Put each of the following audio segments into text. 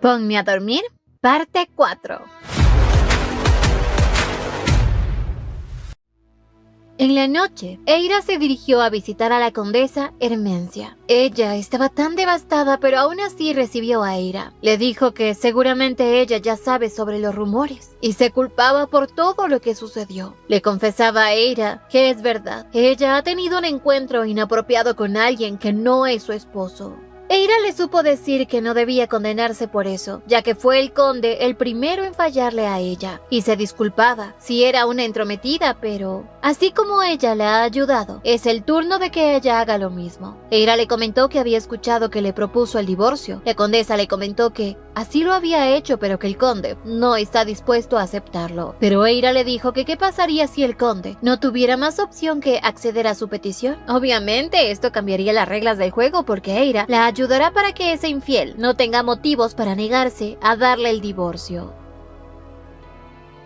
Ponme a dormir, parte 4. En la noche, Eira se dirigió a visitar a la condesa Hermencia. Ella estaba tan devastada, pero aún así recibió a Eira. Le dijo que seguramente ella ya sabe sobre los rumores y se culpaba por todo lo que sucedió. Le confesaba a Eira que es verdad, ella ha tenido un encuentro inapropiado con alguien que no es su esposo. Eira le supo decir que no debía condenarse por eso, ya que fue el conde el primero en fallarle a ella, y se disculpaba si era una entrometida, pero así como ella la ha ayudado, es el turno de que ella haga lo mismo. Eira le comentó que había escuchado que le propuso el divorcio. La condesa le comentó que así lo había hecho, pero que el conde no está dispuesto a aceptarlo. Pero Eira le dijo que qué pasaría si el conde no tuviera más opción que acceder a su petición. Obviamente esto cambiaría las reglas del juego porque Eira la ayudará para que ese infiel no tenga motivos para negarse a darle el divorcio.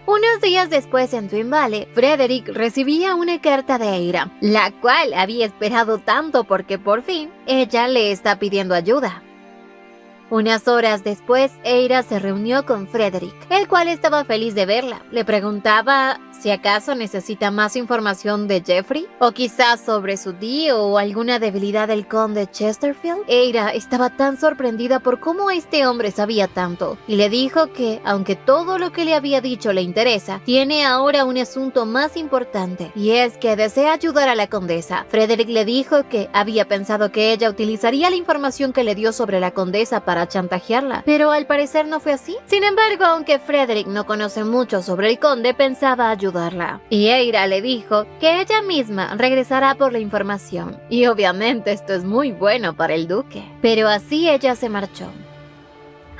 Unos días después en Twin Valley, Frederick recibía una carta de Eira, la cual había esperado tanto porque por fin ella le está pidiendo ayuda. Unas horas después, Eira se reunió con Frederick, el cual estaba feliz de verla. Le preguntaba si acaso necesita más información de Jeffrey, o quizás sobre su tío o alguna debilidad del conde Chesterfield. Eira estaba tan sorprendida por cómo este hombre sabía tanto, y le dijo que, aunque todo lo que le había dicho le interesa, tiene ahora un asunto más importante, y es que desea ayudar a la condesa. Frederick le dijo que había pensado que ella utilizaría la información que le dio sobre la condesa para chantajearla, pero al parecer no fue así. Sin embargo, aunque Frederick no conoce mucho sobre el conde, pensaba ayudarla. Y Eira le dijo que ella misma regresará por la información. Y obviamente esto es muy bueno para el duque. Pero así ella se marchó.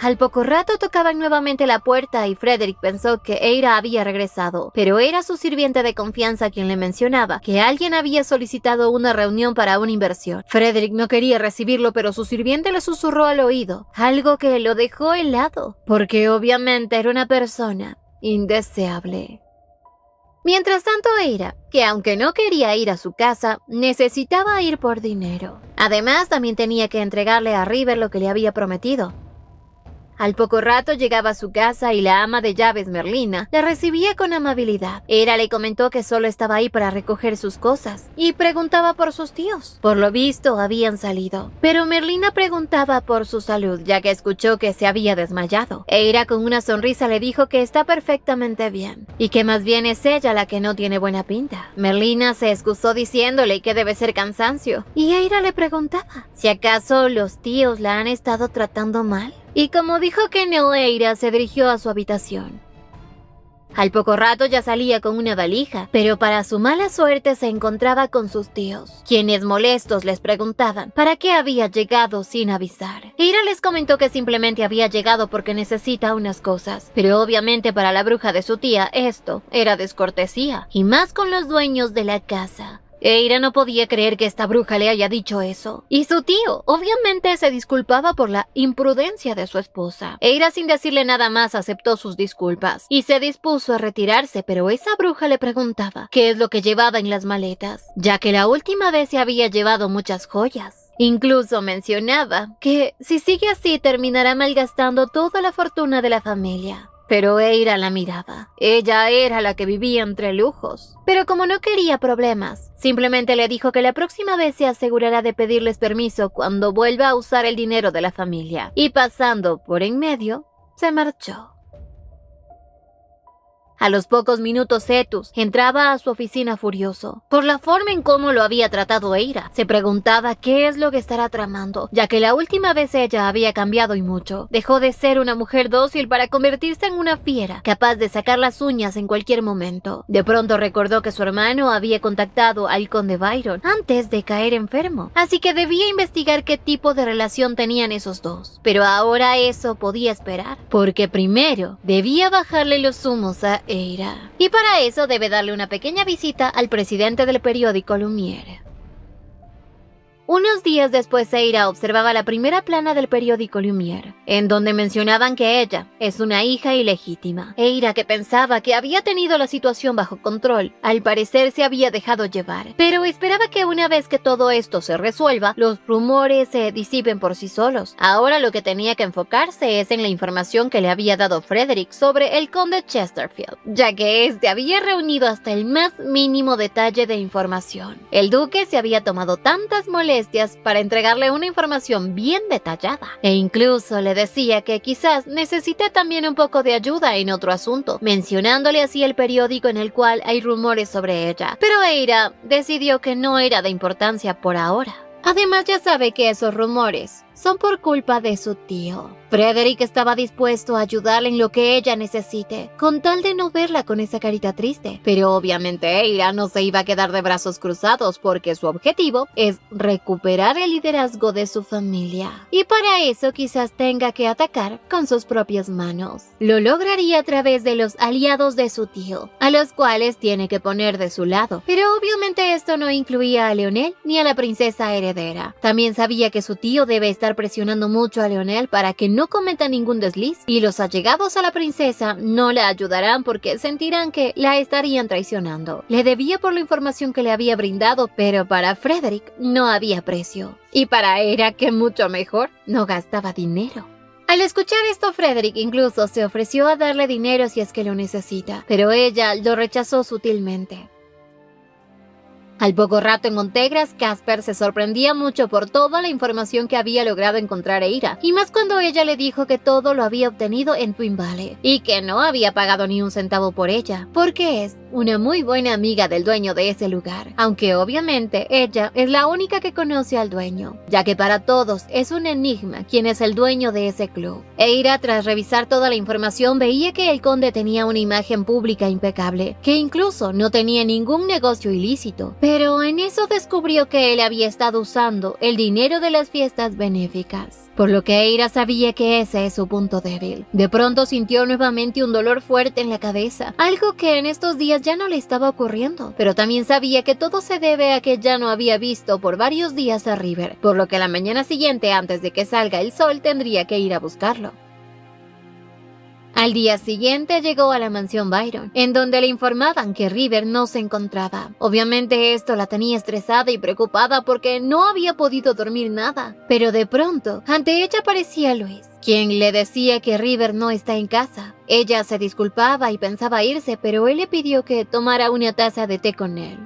Al poco rato tocaban nuevamente la puerta y Frederick pensó que Eira había regresado, pero era su sirviente de confianza quien le mencionaba que alguien había solicitado una reunión para una inversión. Frederick no quería recibirlo, pero su sirviente le susurró al oído, algo que lo dejó helado, porque obviamente era una persona indeseable. Mientras tanto, Eira, que aunque no quería ir a su casa, necesitaba ir por dinero. Además, también tenía que entregarle a River lo que le había prometido. Al poco rato llegaba a su casa y la ama de llaves, Merlina, la recibía con amabilidad. Eira le comentó que solo estaba ahí para recoger sus cosas y preguntaba por sus tíos. Por lo visto, habían salido. Pero Merlina preguntaba por su salud, ya que escuchó que se había desmayado. Eira con una sonrisa le dijo que está perfectamente bien y que más bien es ella la que no tiene buena pinta. Merlina se excusó diciéndole que debe ser cansancio y Eira le preguntaba si acaso los tíos la han estado tratando mal. Y como dijo que no, Eira se dirigió a su habitación. Al poco rato ya salía con una valija, pero para su mala suerte se encontraba con sus tíos, quienes molestos les preguntaban para qué había llegado sin avisar. Eira les comentó que simplemente había llegado porque necesita unas cosas, pero obviamente para la bruja de su tía esto era descortesía, y más con los dueños de la casa. Eira no podía creer que esta bruja le haya dicho eso. Y su tío, obviamente, se disculpaba por la imprudencia de su esposa. Eira, sin decirle nada más, aceptó sus disculpas y se dispuso a retirarse, pero esa bruja le preguntaba qué es lo que llevaba en las maletas, ya que la última vez se había llevado muchas joyas. Incluso mencionaba que si sigue así terminará malgastando toda la fortuna de la familia. Pero Eira la miraba. Ella era la que vivía entre lujos. Pero como no quería problemas, simplemente le dijo que la próxima vez se asegurará de pedirles permiso cuando vuelva a usar el dinero de la familia. Y pasando por en medio, se marchó. A los pocos minutos Cetus entraba a su oficina furioso por la forma en cómo lo había tratado Eira. Se preguntaba qué es lo que estará tramando, ya que la última vez ella había cambiado y mucho. Dejó de ser una mujer dócil para convertirse en una fiera, capaz de sacar las uñas en cualquier momento. De pronto recordó que su hermano había contactado al conde Byron antes de caer enfermo, así que debía investigar qué tipo de relación tenían esos dos. Pero ahora eso podía esperar, porque primero debía bajarle los humos a Eira. Y para eso debe darle una pequeña visita al presidente del periódico Lumiere. Unos días después, Eira observaba la primera plana del periódico Lumière, en donde mencionaban que ella es una hija ilegítima. Eira, que pensaba que había tenido la situación bajo control, al parecer se había dejado llevar, pero esperaba que una vez que todo esto se resuelva, los rumores se disipen por sí solos. Ahora lo que tenía que enfocarse es en la información que le había dado Frederick sobre el conde Chesterfield, ya que este había reunido hasta el más mínimo detalle de información. El duque se había tomado tantas molestias para entregarle una información bien detallada, e incluso le decía que quizás necesite también un poco de ayuda en otro asunto, mencionándole así el periódico en el cual hay rumores sobre ella. Pero Eira decidió que no era de importancia por ahora. Además, ya sabe que esos rumores son por culpa de su tío. Frederick estaba dispuesto a ayudarle en lo que ella necesite, con tal de no verla con esa carita triste. Pero obviamente Eira no se iba a quedar de brazos cruzados, porque su objetivo es recuperar el liderazgo de su familia. Y para eso quizás tenga que atacar con sus propias manos. Lo lograría a través de los aliados de su tío, a los cuales tiene que poner de su lado. Pero obviamente esto no incluía a Leonel ni a la princesa heredera. También sabía que su tío debe estar presionando mucho a Leonel para que no cometa ningún desliz, y los allegados a la princesa no la ayudarán porque sentirán que la estarían traicionando. Le debía por la información que le había brindado, pero para Frederick no había precio. Y para Eira, que mucho mejor, no gastaba dinero. Al escuchar esto, Frederick incluso se ofreció a darle dinero si es que lo necesita, pero ella lo rechazó sutilmente. Al poco rato en Montegras, Casper se sorprendía mucho por toda la información que había logrado encontrar Eira, y más cuando ella le dijo que todo lo había obtenido en Twin Valley, y que no había pagado ni un centavo por ella, porque es una muy buena amiga del dueño de ese lugar, aunque obviamente ella es la única que conoce al dueño, ya que para todos es un enigma quién es el dueño de ese club. Eira, tras revisar toda la información, veía que el conde tenía una imagen pública impecable, que incluso no tenía ningún negocio ilícito, pero en eso descubrió que él había estado usando el dinero de las fiestas benéficas, por lo que Eira sabía que ese es su punto débil. De pronto sintió nuevamente un dolor fuerte en la cabeza, algo que en estos días ya no le estaba ocurriendo, pero también sabía que todo se debe a que ya no había visto por varios días a River, por lo que la mañana siguiente, antes de que salga el sol, tendría que ir a buscarlo. Al día siguiente llegó a la mansión Byron, en donde le informaban que River no se encontraba. Obviamente esto la tenía estresada y preocupada porque no había podido dormir nada. Pero de pronto, ante ella aparecía Luis, quien le decía que River no está en casa. Ella se disculpaba y pensaba irse, pero él le pidió que tomara una taza de té con él.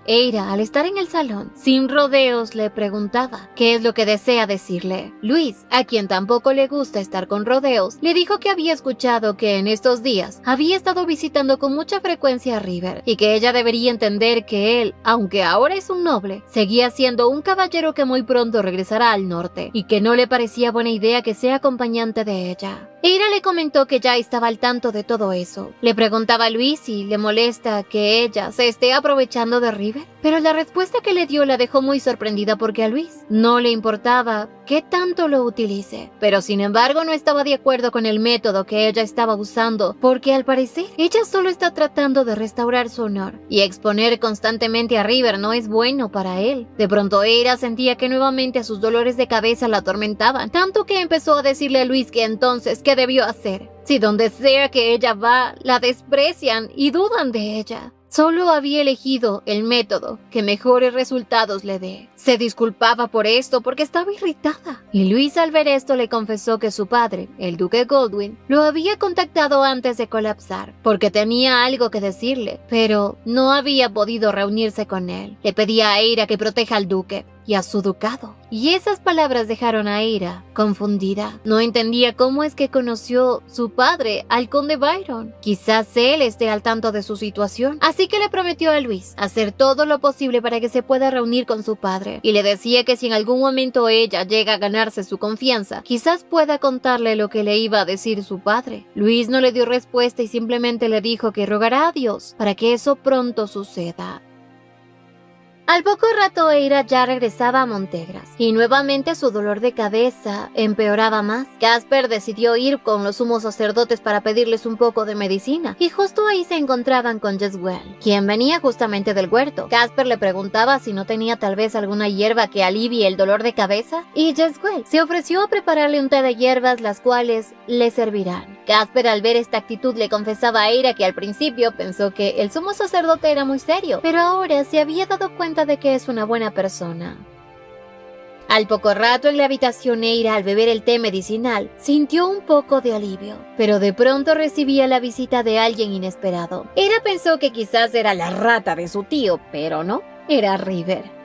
Eira, al estar en el salón, sin rodeos, le preguntaba qué es lo que desea decirle. Luis, a quien tampoco le gusta estar con rodeos, le dijo que había escuchado que en estos días había estado visitando con mucha frecuencia a River, y que ella debería entender que él, aunque ahora es un noble, seguía siendo un caballero que muy pronto regresará al norte, y que no le parecía buena idea que sea acompañante de ella. Eira le comentó que ya estaba al tanto de todo eso. Le preguntaba a Luis si le molesta que ella se esté aprovechando de River, pero la respuesta que le dio la dejó muy sorprendida, porque a Luis no le importaba qué tanto lo utilice, pero sin embargo no estaba de acuerdo con el método que ella estaba usando, porque al parecer ella solo está tratando de restaurar su honor, y exponer constantemente a River no es bueno para él. De pronto Eira sentía que nuevamente sus dolores de cabeza la atormentaban, tanto que empezó a decirle a Luis que entonces ¿qué debió hacer? Si donde sea que ella va, la desprecian y dudan de ella. Solo había elegido el método que mejores resultados le dé. Se disculpaba por esto porque estaba irritada. Y Luis, al ver esto, le confesó que su padre, el duque Goldwyn, lo había contactado antes de colapsar, porque tenía algo que decirle, pero no había podido reunirse con él. Le pedía a Eira que proteja al duque y a su ducado. Y esas palabras dejaron a Eira confundida. No entendía cómo es que conoció su padre al conde Byron. Quizás él esté al tanto de su situación. Así que le prometió a Luis hacer todo lo posible para que se pueda reunir con su padre. Y le decía que si en algún momento ella llega a ganarse su confianza, quizás pueda contarle lo que le iba a decir su padre. Luis no le dio respuesta y simplemente le dijo que rogará a Dios para que eso pronto suceda. Al poco rato Eira ya regresaba a Montegras y nuevamente su dolor de cabeza empeoraba más. Casper decidió ir con los sumos sacerdotes para pedirles un poco de medicina y justo ahí se encontraban con Jezwel, quien venía justamente del huerto. Casper le preguntaba si no tenía tal vez alguna hierba que alivie el dolor de cabeza y Jezwel se ofreció a prepararle un té de hierbas las cuales le servirán. Casper al ver esta actitud le confesaba a Eira que al principio pensó que el sumo sacerdote era muy serio, pero ahora se había dado cuenta de que es una buena persona. Al poco rato en la habitación Eira, al beber el té medicinal, sintió un poco de alivio, pero de pronto recibía la visita de alguien inesperado. Eira pensó que quizás era la rata de su tío, pero no, era River.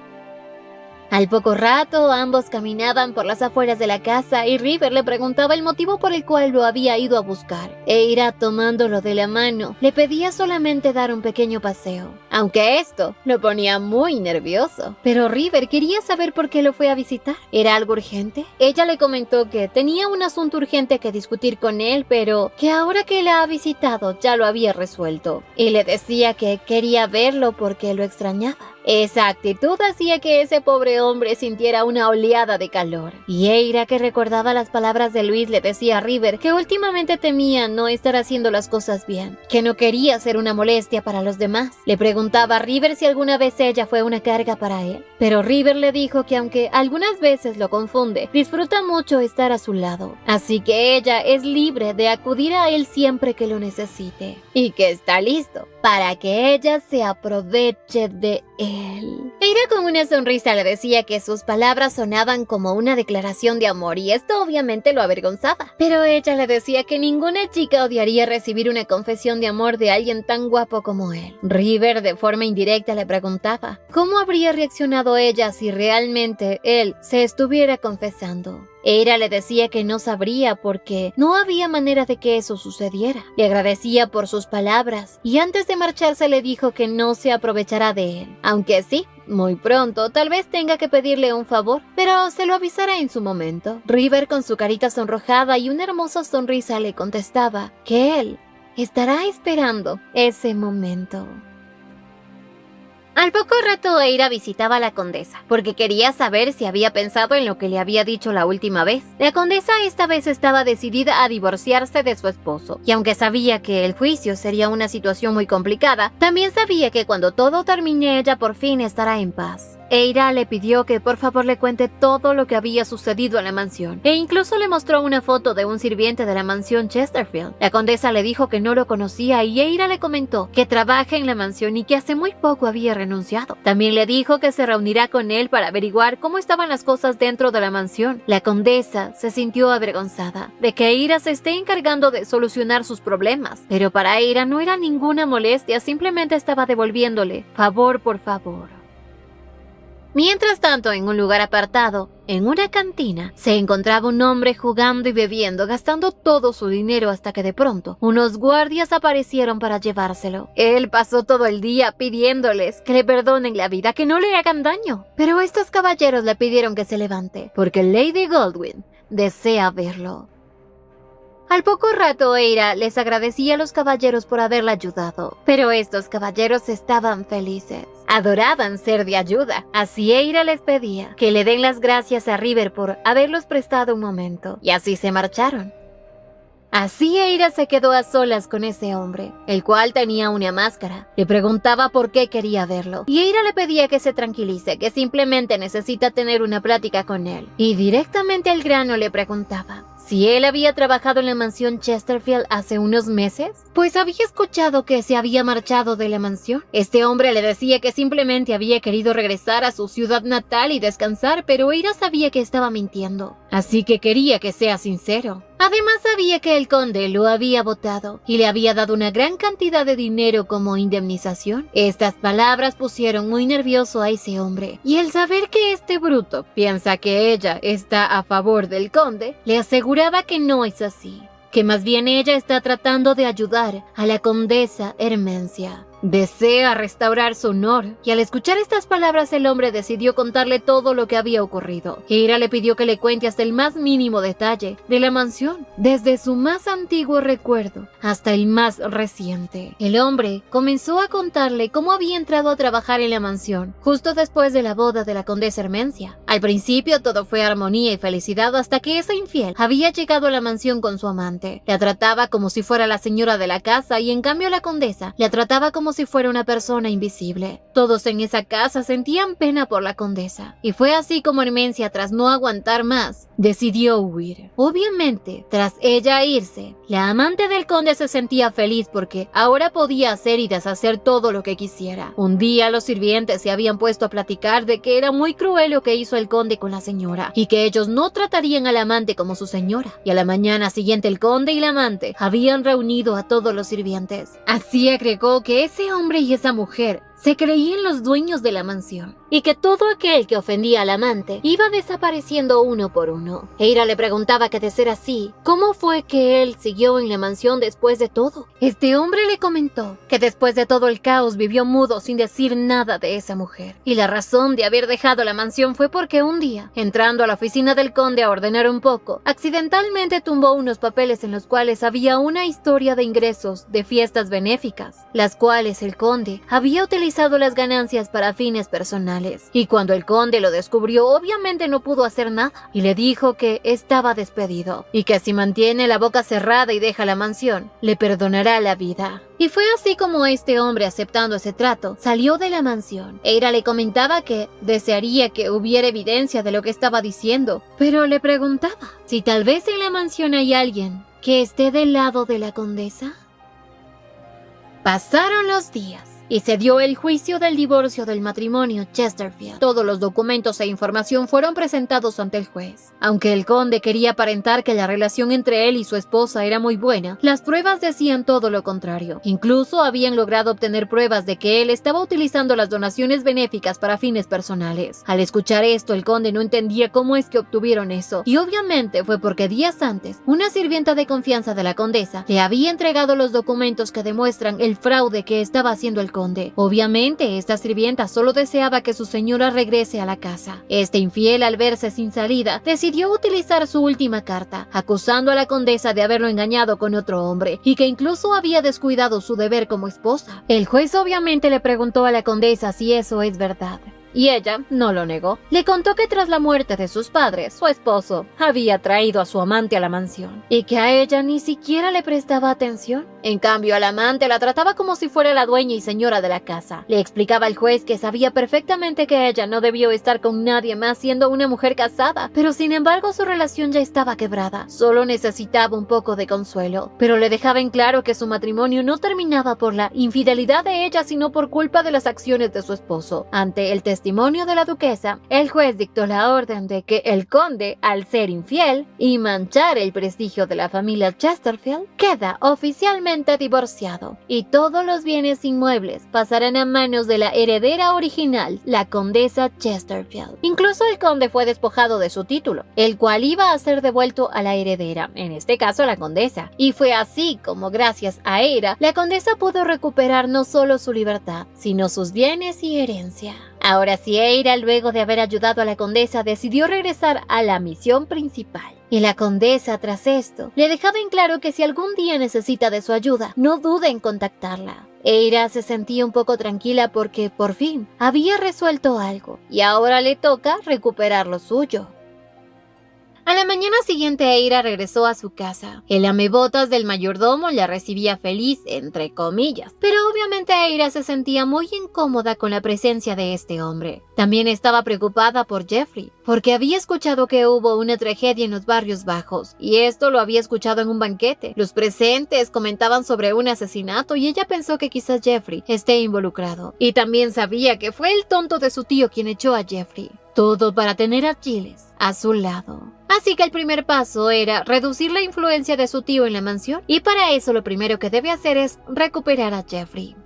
Al poco rato, ambos caminaban por las afueras de la casa y River le preguntaba el motivo por el cual lo había ido a buscar. Eira, tomándolo de la mano, le pedía solamente dar un pequeño paseo, aunque esto lo ponía muy nervioso. Pero River quería saber por qué lo fue a visitar. ¿Era algo urgente? Ella le comentó que tenía un asunto urgente que discutir con él, pero que ahora que la ha visitado ya lo había resuelto. Y le decía que quería verlo porque lo extrañaba. Esa actitud hacía que ese pobre hombre sintiera una oleada de calor. Y Eira, que recordaba las palabras de Luis, le decía a River que últimamente temía no estar haciendo las cosas bien, que no quería ser una molestia para los demás. Le preguntaba a River si alguna vez ella fue una carga para él, pero River le dijo que aunque algunas veces lo confunde, disfruta mucho estar a su lado, así que ella es libre de acudir a él siempre que lo necesite, y que está listo para que ella se aproveche de él. Eira con una sonrisa le decía que sus palabras sonaban como una declaración de amor y esto obviamente lo avergonzaba. Pero ella le decía que ninguna chica odiaría recibir una confesión de amor de alguien tan guapo como él. River de forma indirecta le preguntaba cómo habría reaccionado ella si realmente él se estuviera confesando. Eira le decía que no sabría porque no había manera de que eso sucediera. Le agradecía por sus palabras y antes de marcharse le dijo que no se aprovechará de él. Aunque sí, muy pronto tal vez tenga que pedirle un favor, pero se lo avisará en su momento. River con su carita sonrojada y una hermosa sonrisa le contestaba que él estará esperando ese momento. Al poco rato Eira visitaba a la condesa, porque quería saber si había pensado en lo que le había dicho la última vez. La condesa esta vez estaba decidida a divorciarse de su esposo, y aunque sabía que el juicio sería una situación muy complicada, también sabía que cuando todo termine ella por fin estará en paz. Eira le pidió que por favor le cuente todo lo que había sucedido en la mansión, e incluso le mostró una foto de un sirviente de la mansión Chesterfield. La condesa le dijo que no lo conocía y Eira le comentó que trabaja en la mansión y que hace muy poco había renunciado. También le dijo que se reunirá con él para averiguar cómo estaban las cosas dentro de la mansión. La condesa se sintió avergonzada de que Eira se esté encargando de solucionar sus problemas, pero para Eira no era ninguna molestia, simplemente estaba devolviéndole favor por favor. Mientras tanto, en un lugar apartado, en una cantina, se encontraba un hombre jugando y bebiendo, gastando todo su dinero hasta que de pronto unos guardias aparecieron para llevárselo. Él pasó todo el día pidiéndoles que le perdonen la vida, que no le hagan daño. Pero estos caballeros le pidieron que se levante, porque Lady Goldwyn desea verlo. Al poco rato Eira les agradecía a los caballeros por haberla ayudado, pero estos caballeros estaban felices. Adoraban ser de ayuda, así Eira les pedía que le den las gracias a River por haberlos prestado un momento, y así se marcharon. Así Eira se quedó a solas con ese hombre, el cual tenía una máscara. Le preguntaba por qué quería verlo, y Eira le pedía que se tranquilice, que simplemente necesita tener una plática con él. Y directamente al grano le preguntaba si él había trabajado en la mansión Chesterfield hace unos meses, pues había escuchado que se había marchado de la mansión. Este hombre le decía que simplemente había querido regresar a su ciudad natal y descansar, pero Eira sabía que estaba mintiendo, así que quería que sea sincero. Además sabía que el conde lo había votado y le había dado una gran cantidad de dinero como indemnización. Estas palabras pusieron muy nervioso a ese hombre, y el saber que este bruto piensa que ella está a favor del conde, le aseguraba que no es así, que más bien ella está tratando de ayudar a la condesa Hermencia. desea restaurar su honor, y al escuchar estas palabras el hombre decidió contarle todo lo que había ocurrido. Eira le pidió que le cuente hasta el más mínimo detalle de la mansión, desde su más antiguo recuerdo hasta el más reciente. El hombre comenzó a contarle cómo había entrado a trabajar en la mansión justo después de la boda de la condesa Hermencia. Al principio todo fue armonía y felicidad hasta que esa infiel había llegado a la mansión con su amante. La trataba como si fuera la señora de la casa y en cambio la condesa la trataba como si fuera una persona invisible. Todos en esa casa sentían pena por la condesa y fue así como Hermencia, tras no aguantar más, decidió huir. Obviamente, tras ella irse, la amante del conde se sentía feliz porque ahora podía hacer y deshacer todo lo que quisiera. Un día los sirvientes se habían puesto a platicar de que era muy cruel lo que hizo el conde con la señora y que ellos no tratarían al amante como su señora. Y a la mañana siguiente el conde y la amante habían reunido a todos los sirvientes. Así agregó que ese hombre y esa mujer se creían los dueños de la mansión y que todo aquel que ofendía al amante iba desapareciendo uno por uno. Eira le preguntaba que de ser así, ¿cómo fue que él siguió en la mansión después de todo? Este hombre le comentó que después de todo el caos vivió mudo sin decir nada de esa mujer. Y la razón de haber dejado la mansión fue porque un día, entrando a la oficina del conde a ordenar un poco, accidentalmente tumbó unos papeles en los cuales había una historia de ingresos de fiestas benéficas, las cuales el conde había utilizado las ganancias para fines personales. Y cuando el conde lo descubrió, obviamente no pudo hacer nada y le dijo que estaba despedido y que si mantiene la boca cerrada y deja la mansión, le perdonará la vida. Y fue así como este hombre, aceptando ese trato, salió de la mansión. Eira le comentaba que desearía que hubiera evidencia de lo que estaba diciendo, pero le preguntaba si tal vez en la mansión hay alguien que esté del lado de la condesa. Pasaron los días y se dio el juicio del divorcio del matrimonio Chesterfield. Todos los documentos e información fueron presentados ante el juez. Aunque el conde quería aparentar que la relación entre él y su esposa era muy buena, las pruebas decían todo lo contrario. Incluso habían logrado obtener pruebas de que él estaba utilizando las donaciones benéficas para fines personales. Al escuchar esto, el conde no entendía cómo es que obtuvieron eso, y obviamente fue porque días antes, una sirvienta de confianza de la condesa le había entregado los documentos que demuestran el fraude que estaba haciendo el conde. Obviamente, esta sirvienta solo deseaba que su señora regrese a la casa. Este infiel, al verse sin salida, decidió utilizar su última carta, acusando a la condesa de haberlo engañado con otro hombre y que incluso había descuidado su deber como esposa. El juez obviamente le preguntó a la condesa si eso es verdad, y ella no lo negó. Le contó que tras la muerte de sus padres, su esposo había traído a su amante a la mansión y que a ella ni siquiera le prestaba atención. En cambio, al amante la trataba como si fuera la dueña y señora de la casa. Le explicaba al juez que sabía perfectamente que ella no debió estar con nadie más siendo una mujer casada, pero sin embargo su relación ya estaba quebrada. Solo necesitaba un poco de consuelo, pero le dejaba en claro que su matrimonio no terminaba por la infidelidad de ella, sino por culpa de las acciones de su esposo. Ante el testimonio de la duquesa, el juez dictó la orden de que el conde, al ser infiel y manchar el prestigio de la familia Chesterfield, queda oficialmente divorciado y todos los bienes inmuebles pasarán a manos de la heredera original, la condesa Chesterfield. Incluso el conde fue despojado de su título, el cual iba a ser devuelto a la heredera, en este caso la condesa. Y fue así como, gracias a Eira, la condesa pudo recuperar no solo su libertad, sino sus bienes y herencia. Ahora sí, Eira, luego de haber ayudado a la condesa, decidió regresar a la misión principal. Y la condesa, tras esto, le dejaba en claro que si algún día necesita de su ayuda, no dude en contactarla. Eira se sentía un poco tranquila porque, por fin, había resuelto algo, y ahora le toca recuperar lo suyo. A la mañana siguiente, Eira regresó a su casa. El lamebotas del mayordomo la recibía feliz, entre comillas, pero obviamente Eira se sentía muy incómoda con la presencia de este hombre. También estaba preocupada por Jeffrey, porque había escuchado que hubo una tragedia en los barrios bajos, y esto lo había escuchado en un banquete. Los presentes comentaban sobre un asesinato y ella pensó que quizás Jeffrey esté involucrado. Y también sabía que fue el tonto de su tío quien echó a Jeffrey. Todo para tener a Giles a su lado. Así que el primer paso era reducir la influencia de su tío en la mansión, y para eso lo primero que debe hacer es recuperar a Jeffrey.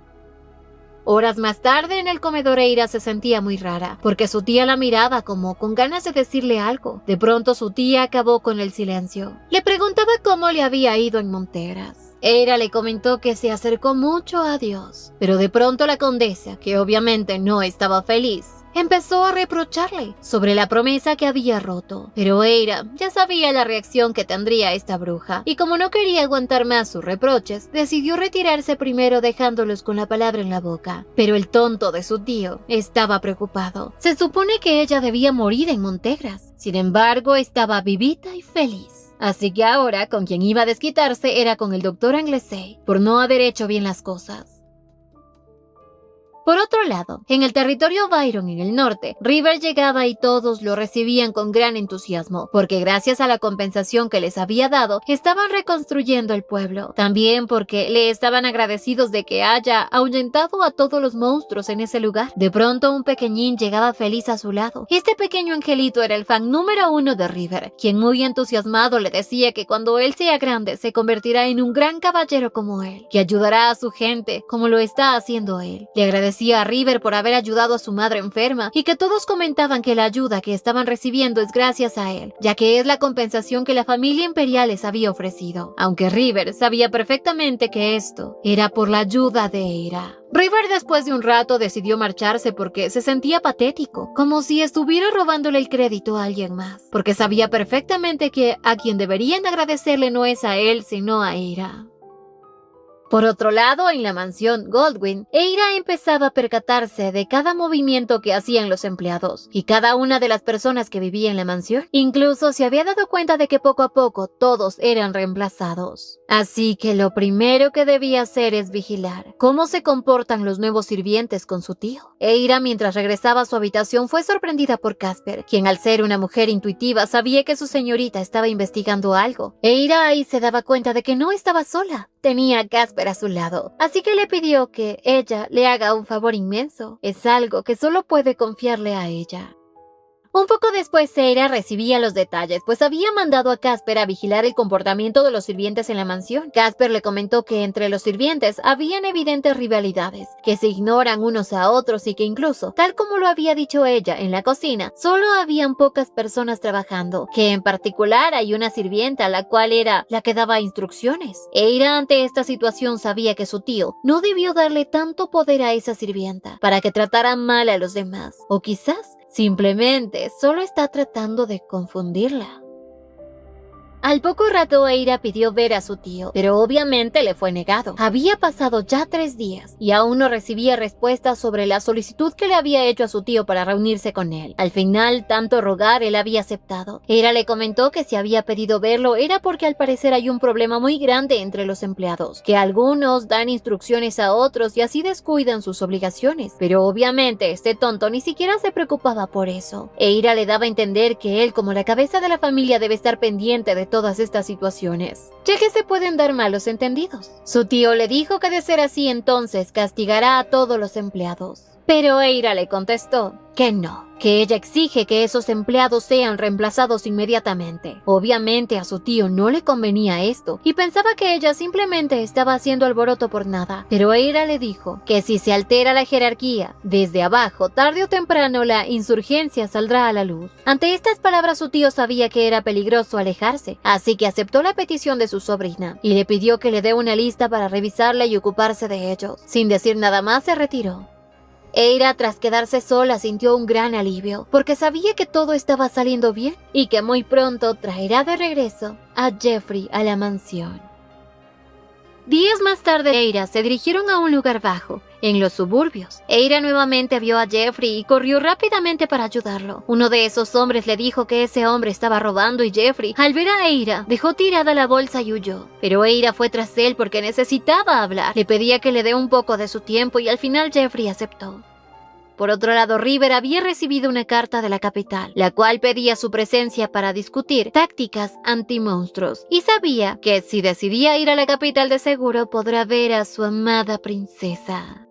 Horas más tarde, en el comedor, Eira se sentía muy rara, porque su tía la miraba como con ganas de decirle algo. De pronto su tía acabó con el silencio. Le preguntaba cómo le había ido en Monteras. Eira le comentó que se acercó mucho a Dios, pero de pronto la condesa, que obviamente no estaba feliz, empezó a reprocharle sobre la promesa que había roto. Pero Eira ya sabía la reacción que tendría esta bruja, y como no quería aguantar más sus reproches, decidió retirarse primero dejándolos con la palabra en la boca. Pero el tonto de su tío estaba preocupado. Se supone que ella debía morir en Montegras. Sin embargo, estaba vivita y feliz. Así que ahora con quien iba a desquitarse era con el doctor Anglesey por no haber hecho bien las cosas. Por otro lado, en el territorio Byron en el norte, River llegaba y todos lo recibían con gran entusiasmo, porque gracias a la compensación que les había dado, estaban reconstruyendo el pueblo. También porque le estaban agradecidos de que haya ahuyentado a todos los monstruos en ese lugar. De pronto un pequeñín llegaba feliz a su lado. Este pequeño angelito era el fan número 1 de River, quien muy entusiasmado le decía que cuando él sea grande se convertirá en un gran caballero como él, que ayudará a su gente como lo está haciendo él. Le agradecía a River por haber ayudado a su madre enferma y que todos comentaban que la ayuda que estaban recibiendo es gracias a él, ya que es la compensación que la familia imperial les había ofrecido, aunque River sabía perfectamente que esto era por la ayuda de Eira. River después de un rato decidió marcharse porque se sentía patético, como si estuviera robándole el crédito a alguien más, porque sabía perfectamente que a quien deberían agradecerle no es a él sino a Eira. Por otro lado, en la mansión Goldwyn, Eira empezaba a percatarse de cada movimiento que hacían los empleados y cada una de las personas que vivía en la mansión. Incluso se había dado cuenta de que poco a poco todos eran reemplazados. Así que lo primero que debía hacer es vigilar cómo se comportan los nuevos sirvientes con su tío. Eira, mientras regresaba a su habitación, fue sorprendida por Casper, quien al ser una mujer intuitiva sabía que su señorita estaba investigando algo. Eira ahí se daba cuenta de que no estaba sola. Tenía a Casper a su lado, así que le pidió que ella le haga un favor inmenso. Es algo que solo puede confiarle a ella. Un poco después Eira recibía los detalles, pues había mandado a Casper a vigilar el comportamiento de los sirvientes en la mansión. Casper le comentó que entre los sirvientes habían evidentes rivalidades, que se ignoran unos a otros y que incluso, tal como lo había dicho ella en la cocina, solo habían pocas personas trabajando, que en particular hay una sirvienta la cual era la que daba instrucciones. Eira ante esta situación sabía que su tío no debió darle tanto poder a esa sirvienta para que tratara mal a los demás, o quizás simplemente solo está tratando de confundirla. Al poco rato Eira pidió ver a su tío, pero obviamente le fue negado. Había pasado ya 3 días y aún no recibía respuestas sobre la solicitud que le había hecho a su tío para reunirse con él. Al final, tanto rogar, él había aceptado. Eira le comentó que si había pedido verlo era porque al parecer hay un problema muy grande entre los empleados, que algunos dan instrucciones a otros y así descuidan sus obligaciones, pero obviamente este tonto ni siquiera se preocupaba por eso. Eira le daba a entender que él, como la cabeza de la familia, debe estar pendiente de todas estas situaciones, ya que se pueden dar malos entendidos. Su tío le dijo que de ser así entonces castigará a todos los empleados. Pero Eira le contestó que no, que ella exige que esos empleados sean reemplazados inmediatamente. Obviamente a su tío no le convenía esto y pensaba que ella simplemente estaba haciendo alboroto por nada, pero Eira le dijo que si se altera la jerarquía desde abajo, tarde o temprano la insurgencia saldrá a la luz. Ante estas palabras su tío sabía que era peligroso alejarse, así que aceptó la petición de su sobrina y le pidió que le dé una lista para revisarla y ocuparse de ellos. Sin decir nada más se retiró. Eira, tras quedarse sola, sintió un gran alivio, porque sabía que todo estaba saliendo bien y que muy pronto traerá de regreso a Jeffrey a la mansión. Días más tarde, Eira se dirigieron a un lugar bajo, en los suburbios. Eira nuevamente vio a Jeffrey y corrió rápidamente para ayudarlo. Uno de esos hombres le dijo que ese hombre estaba robando y Jeffrey, al ver a Eira, dejó tirada la bolsa y huyó. Pero Eira fue tras él porque necesitaba hablar. Le pedía que le dé un poco de su tiempo y al final Jeffrey aceptó. Por otro lado, River había recibido una carta de la capital, la cual pedía su presencia para discutir tácticas anti-monstruos, y sabía que si decidía ir a la capital de seguro podrá ver a su amada princesa.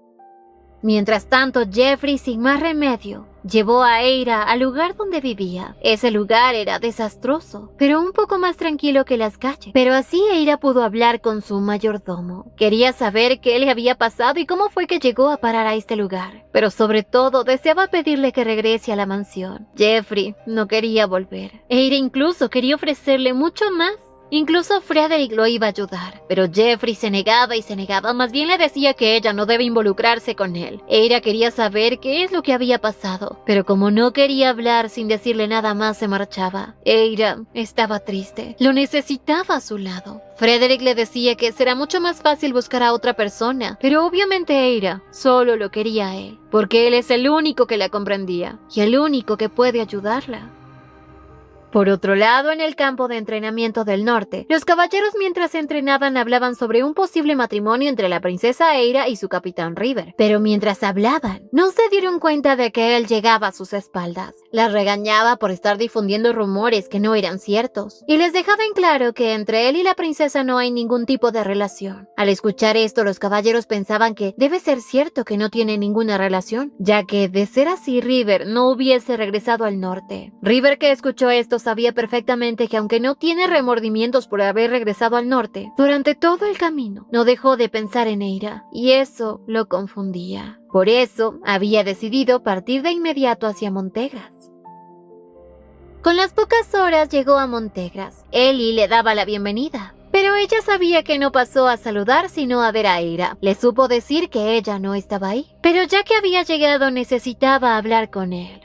Mientras tanto, Jeffrey, sin más remedio, llevó a Eira al lugar donde vivía. Ese lugar era desastroso, pero un poco más tranquilo que las calles. Pero así Eira pudo hablar con su mayordomo. Quería saber qué le había pasado y cómo fue que llegó a parar a este lugar. Pero sobre todo, deseaba pedirle que regrese a la mansión. Jeffrey no quería volver. Eira incluso quería ofrecerle mucho más Incluso Frederick lo iba a ayudar, pero Jeffrey se negaba y se negaba, más bien le decía que ella no debe involucrarse con él. Eira quería saber qué es lo que había pasado, pero como no quería hablar sin decirle nada más se marchaba. Eira estaba triste, lo necesitaba a su lado. Frederick le decía que será mucho más fácil buscar a otra persona, pero obviamente Eira solo lo quería a él, porque él es el único que la comprendía y el único que puede ayudarla. Por otro lado, en el campo de entrenamiento del norte, los caballeros mientras se entrenaban hablaban sobre un posible matrimonio entre la princesa Eira y su capitán River. Pero mientras hablaban, no se dieron cuenta de que él llegaba a sus espaldas. Las regañaba por estar difundiendo rumores que no eran ciertos, y les dejaba en claro que entre él y la princesa no hay ningún tipo de relación. Al escuchar esto, los caballeros pensaban que debe ser cierto que no tiene ninguna relación, ya que de ser así River no hubiese regresado al norte. River, que escuchó esto, sabía perfectamente que aunque no tiene remordimientos por haber regresado al norte, durante todo el camino no dejó de pensar en Eira, y eso lo confundía. Por eso había decidido partir de inmediato hacia Montegras. Con las pocas horas llegó a Montegras. Ellie le daba la bienvenida, pero ella sabía que no pasó a saludar sino a ver a Eira. Le supo decir que ella no estaba ahí, pero ya que había llegado necesitaba hablar con él.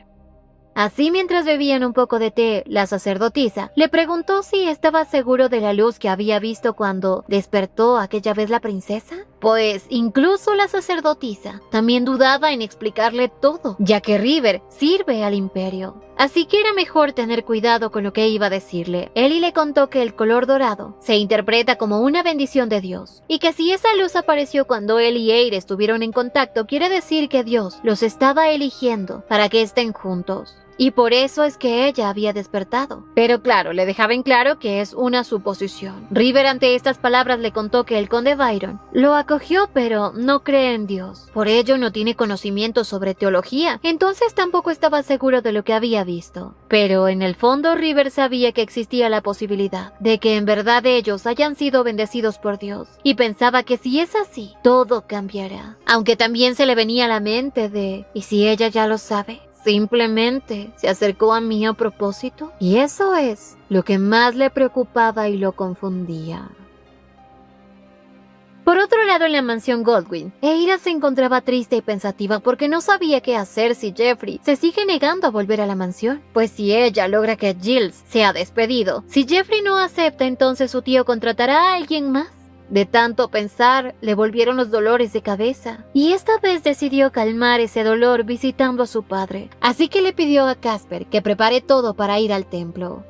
Así, mientras bebían un poco de té, la sacerdotisa le preguntó si estaba seguro de la luz que había visto cuando despertó aquella vez la princesa. Pues incluso la sacerdotisa también dudaba en explicarle todo, ya que River sirve al imperio. Así que era mejor tener cuidado con lo que iba a decirle. Ellie le contó que el color dorado se interpreta como una bendición de Dios, y que si esa luz apareció cuando él y Eira estuvieron en contacto, quiere decir que Dios los estaba eligiendo para que estén juntos. Y por eso es que ella había despertado. Pero claro, le dejaba en claro que es una suposición. River ante estas palabras le contó que el conde Byron lo acogió, pero no cree en Dios. Por ello no tiene conocimiento sobre teología, entonces tampoco estaba seguro de lo que había visto. Pero en el fondo River sabía que existía la posibilidad de que en verdad ellos hayan sido bendecidos por Dios, y pensaba que si es así, todo cambiará. Aunque también se le venía a la mente de, ¿y si ella ya lo sabe? Simplemente se acercó a mí a propósito, y eso es lo que más le preocupaba y lo confundía. Por otro lado, en la mansión Goldwyn, Eira se encontraba triste y pensativa porque no sabía qué hacer si Jeffrey se sigue negando a volver a la mansión. Pues si ella logra que Giles sea despedido, si Jeffrey no acepta, entonces su tío contratará a alguien más. De tanto pensar, le volvieron los dolores de cabeza, y esta vez decidió calmar ese dolor visitando a su padre. Así que le pidió a Casper que prepare todo para ir al templo.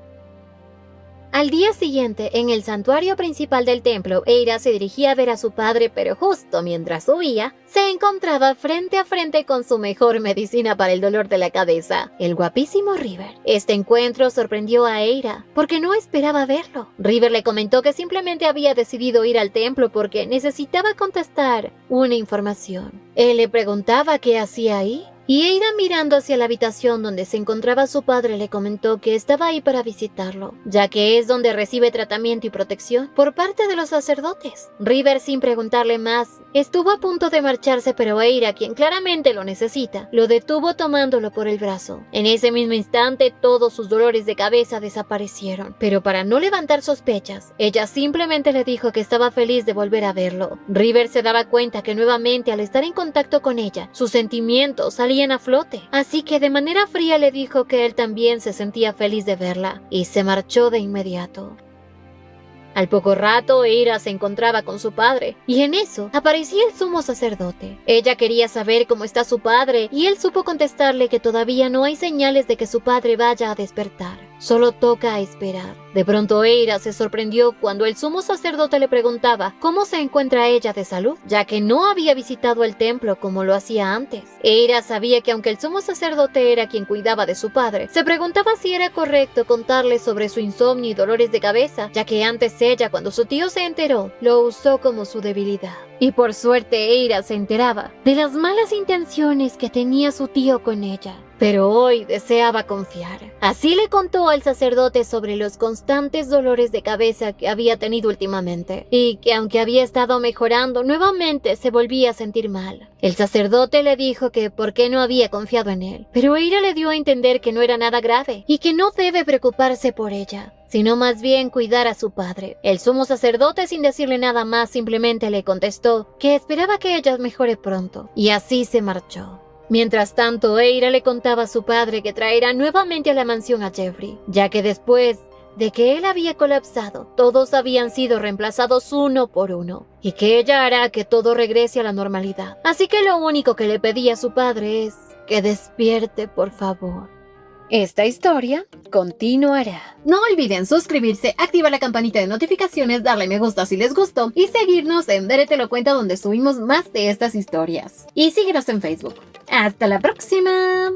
Al día siguiente, en el santuario principal del templo, Eira se dirigía a ver a su padre, pero justo mientras huía, se encontraba frente a frente con su mejor medicina para el dolor de la cabeza, el guapísimo River. Este encuentro sorprendió a Eira, porque no esperaba verlo. River le comentó que simplemente había decidido ir al templo porque necesitaba contestar una información. Él le preguntaba qué hacía ahí, y Eira, mirando hacia la habitación donde se encontraba su padre, le comentó que estaba ahí para visitarlo, ya que es donde recibe tratamiento y protección por parte de los sacerdotes. River, sin preguntarle más, estuvo a punto de marcharse, pero Eira, quien claramente lo necesita, lo detuvo tomándolo por el brazo. En ese mismo instante, todos sus dolores de cabeza desaparecieron, pero para no levantar sospechas, ella simplemente le dijo que estaba feliz de volver a verlo. River se daba cuenta que nuevamente, al estar en contacto con ella, sus sentimientos salían a flote, así que de manera fría le dijo que él también se sentía feliz de verla, y se marchó de inmediato. Al poco rato, Eira se encontraba con su padre, y en eso aparecía el sumo sacerdote. Ella quería saber cómo está su padre, y él supo contestarle que todavía no hay señales de que su padre vaya a despertar. Solo toca esperar. De pronto Eira se sorprendió cuando el sumo sacerdote le preguntaba cómo se encuentra ella de salud, ya que no había visitado el templo como lo hacía antes. Eira sabía que aunque el sumo sacerdote era quien cuidaba de su padre, se preguntaba si era correcto contarle sobre su insomnio y dolores de cabeza, ya que antes ella, cuando su tío se enteró, lo usó como su debilidad. Y por suerte Eira se enteraba de las malas intenciones que tenía su tío con ella, pero hoy deseaba confiar. Así le contó al sacerdote sobre los constantes dolores de cabeza que había tenido últimamente, y que aunque había estado mejorando, nuevamente se volvía a sentir mal. El sacerdote le dijo que por qué no había confiado en él, pero Eira le dio a entender que no era nada grave y que no debe preocuparse por ella. sino más bien cuidar a su padre. El sumo sacerdote, sin decirle nada más, simplemente le contestó que esperaba que ella mejore pronto, y así se marchó. Mientras tanto, Eira le contaba a su padre que traerá nuevamente a la mansión a Jeffrey, ya que después de que él había colapsado, todos habían sido reemplazados uno por uno, y que ella hará que todo regrese a la normalidad. Así que lo único que le pedía a su padre es que despierte, por favor. Esta historia continuará. No olviden suscribirse, activar la campanita de notificaciones, darle me gusta si les gustó y seguirnos en Bere Te Lo Cuenta, donde subimos más de estas historias. Y síguenos en Facebook. ¡Hasta la próxima!